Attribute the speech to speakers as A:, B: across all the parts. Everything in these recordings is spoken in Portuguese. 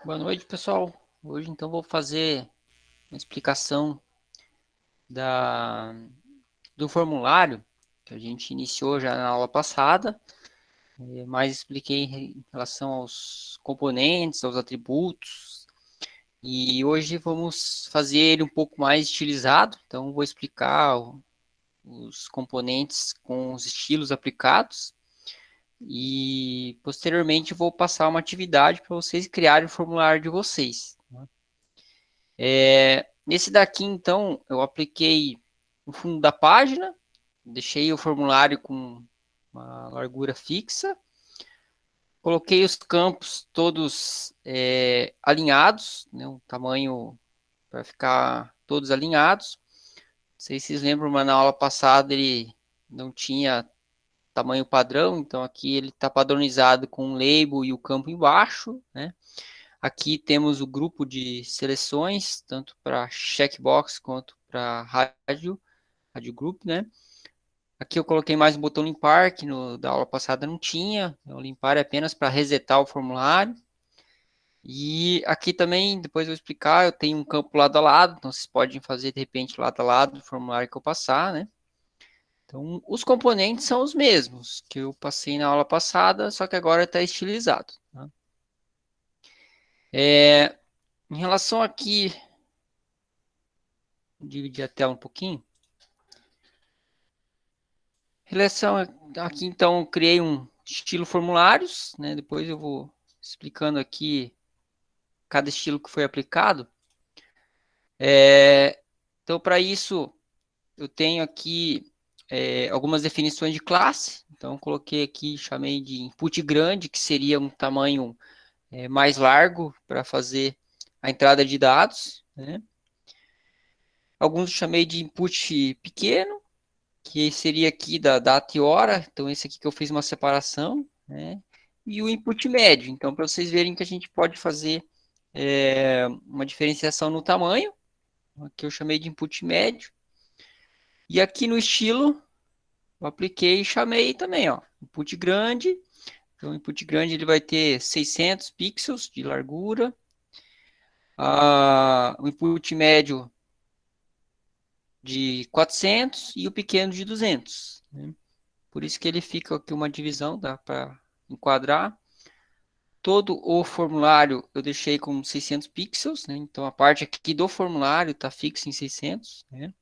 A: Boa noite, pessoal. Hoje, então, vou fazer uma explicação da, do formulário que a gente iniciou já na aula passada, mas expliquei em relação aos componentes, aos atributos, e hoje vamos fazer ele um pouco mais estilizado, então vou explicar os componentes com os estilos aplicados, e posteriormente vou passar uma atividade para vocês criarem o formulário de vocês. Nesse daqui, então, eu apliquei no fundo da página, deixei o formulário com uma largura fixa, coloquei os campos todos alinhados, né, um tamanho para ficar todos alinhados. Não sei se vocês lembram, mas na aula passada ele não tinha tamanho padrão, então aqui ele está padronizado com o label e o campo embaixo, né? Aqui temos o grupo de seleções, tanto para checkbox quanto para rádio group, né? Aqui eu coloquei mais um botão limpar, que da aula passada não tinha. O limpar é apenas para resetar o formulário. E aqui também, depois eu vou explicar, eu tenho um campo lado a lado, então vocês podem fazer de repente lado a lado do formulário que eu passar, né? Então, os componentes são os mesmos que eu passei na aula passada, só que agora está estilizado. Tá? Em relação aqui, vou dividir a tela um pouquinho. Relação aqui, então, eu criei um estilo formulários, né? Depois eu vou explicando aqui cada estilo que foi aplicado. Então, para isso, eu tenho aqui algumas definições de classe. Então, coloquei aqui, chamei de input grande, que seria um tamanho mais largo para fazer a entrada de dados, né? Alguns eu chamei de input pequeno, que seria aqui da data e hora. Então, esse aqui que eu fiz uma separação, né? E o input médio. Então, para vocês verem que a gente pode fazer uma diferenciação no tamanho. Aqui eu chamei de input médio. E aqui no estilo, eu apliquei e chamei também, ó, input grande. Então, o input grande ele vai ter 600 pixels de largura. O input médio de 400 e o pequeno de 200. Né? Por isso que ele fica aqui uma divisão, dá para enquadrar. Todo o formulário eu deixei com 600 pixels, né? Então a parte aqui do formulário está fixa em 600, né?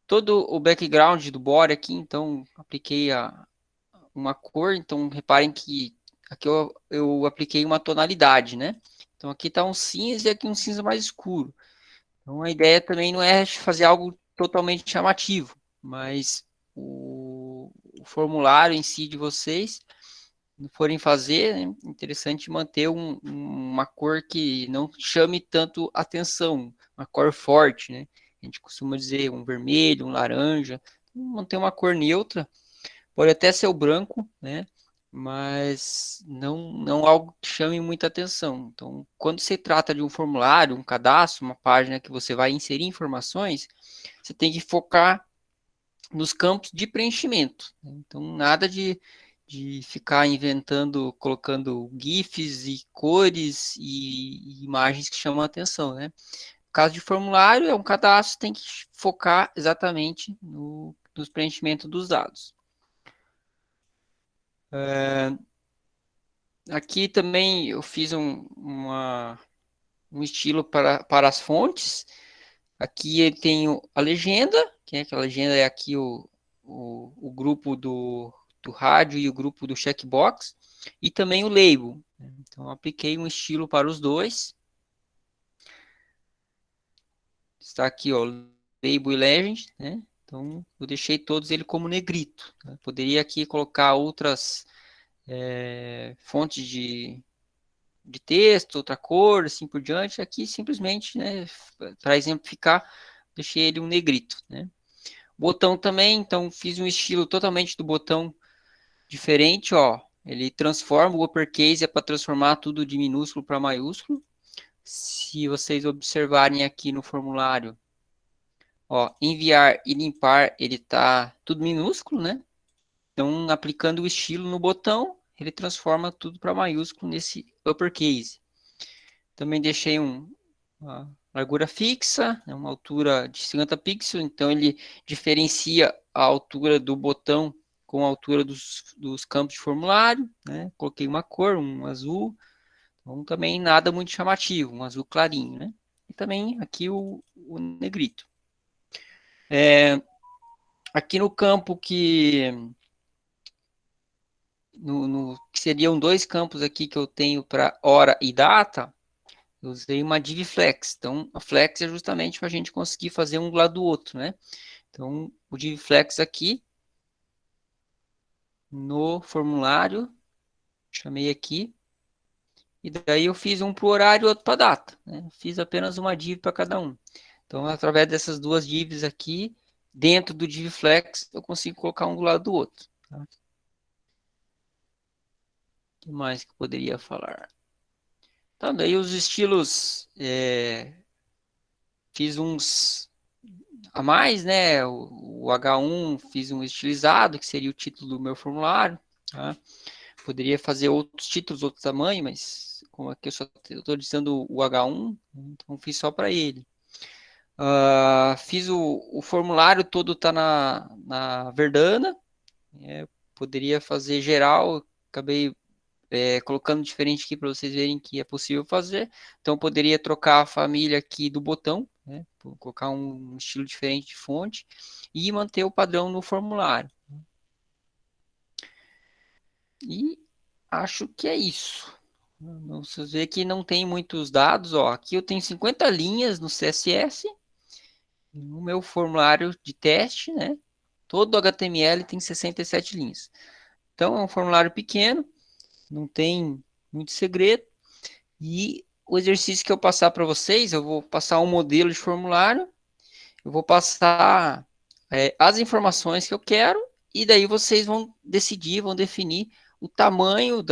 A: Todo o background do body aqui, então apliquei uma cor, então reparem que aqui eu apliquei uma tonalidade, né? Então aqui está um cinza e aqui um cinza mais escuro. Então a ideia também não é fazer algo totalmente chamativo, mas o formulário em si de vocês forem fazer, é interessante manter uma cor que não chame tanto atenção, uma cor forte, né? A gente costuma dizer um vermelho, um laranja, manter uma cor neutra, pode até ser o branco, né? Mas não algo que chame muita atenção. Então, quando se trata de um formulário, um cadastro, uma página que você vai inserir informações, você tem que focar nos campos de preenchimento. Né? Então, nada de ficar inventando, colocando GIFs e cores e imagens que chamam a atenção, né? No caso de formulário, é um cadastro, tem que focar exatamente nos preenchimentos dos dados. Aqui também eu fiz um estilo para as fontes. Aqui ele tem a legenda, que é aquela legenda é aqui o grupo do rádio e o grupo do checkbox, e também o label. Então, eu apliquei um estilo para os dois. Está aqui, ó, label e legend, né? Então, eu deixei todos ele como negrito. Né? Poderia aqui colocar outras fontes de texto, outra cor, assim por diante. Aqui, simplesmente, né, para exemplificar, deixei ele um negrito, né? Botão também, então fiz um estilo totalmente do botão diferente, ó. Ele transforma o uppercase é para transformar tudo de minúsculo para maiúsculo. Se vocês observarem aqui no formulário, ó, enviar e limpar, ele tá tudo minúsculo, né? Então, aplicando o estilo no botão, ele transforma tudo para maiúsculo nesse uppercase. Também deixei uma largura fixa, né, uma altura de 50 pixels, então ele diferencia a altura do botão com a altura dos campos de formulário, né? Coloquei uma cor, um azul, então também nada muito chamativo, um azul clarinho, né? E também aqui o negrito. Aqui no campo que seriam dois campos aqui que eu tenho para hora e data, eu usei uma DivFlex. Então, a flex é justamente para a gente conseguir fazer um do lado do outro, né? Então, o DivFlex aqui, no formulário, chamei aqui, e daí eu fiz um para o horário e outro para a data, né? Fiz apenas uma div para cada um. Então, através dessas duas divs aqui, dentro do DivFlex, eu consigo colocar um do lado do outro. Tá? O que mais que eu poderia falar? Então, daí os estilos, fiz uns a mais, né? O H1 fiz um estilizado, que seria o título do meu formulário. Tá? Poderia fazer outros títulos, outro tamanho, mas como aqui eu só estou dizendo o H1, então fiz só para ele. Fiz o formulário todo tá na Verdana. Poderia fazer geral, acabei colocando diferente aqui para vocês verem que é possível fazer. Então, poderia trocar a família aqui do botão, né? Colocar um estilo diferente de fonte e manter o padrão no formulário. E acho que é isso. Vocês verem que não tem muitos dados. Ó, aqui eu tenho 50 linhas no CSS. No meu formulário de teste, né? Todo o HTML tem 67 linhas. Então, é um formulário pequeno, não tem muito segredo. E o exercício que eu passar para vocês, eu vou passar um modelo de formulário, eu vou passar as informações que eu quero, e daí vocês vão decidir, vão definir o tamanho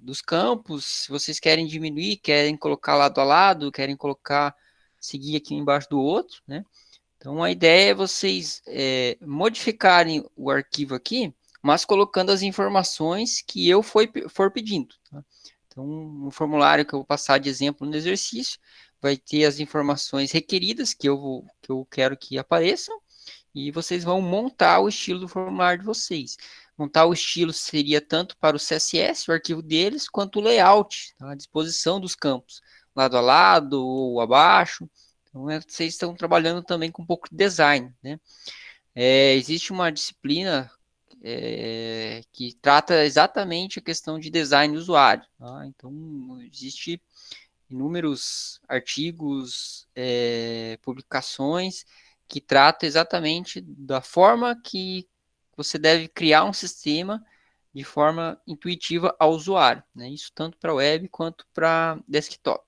A: dos campos, se vocês querem diminuir, querem colocar lado a lado, querem colocar, seguir aqui embaixo do outro, né? Então a ideia é vocês modificarem o arquivo aqui, mas colocando as informações que eu for pedindo. Tá? Então, no formulário que eu vou passar de exemplo no exercício, vai ter as informações requeridas que eu quero que apareçam, e vocês vão montar o estilo do formulário de vocês. Montar o estilo seria tanto para o CSS, o arquivo deles, quanto o layout, tá? A disposição dos campos, lado a lado ou abaixo. Então, vocês estão trabalhando também com um pouco de design, né? Existe uma disciplina que trata exatamente a questão de design do usuário. Tá? Então, existe inúmeros artigos, publicações que tratam exatamente da forma que você deve criar um sistema de forma intuitiva ao usuário, né? Isso tanto para web quanto para desktop.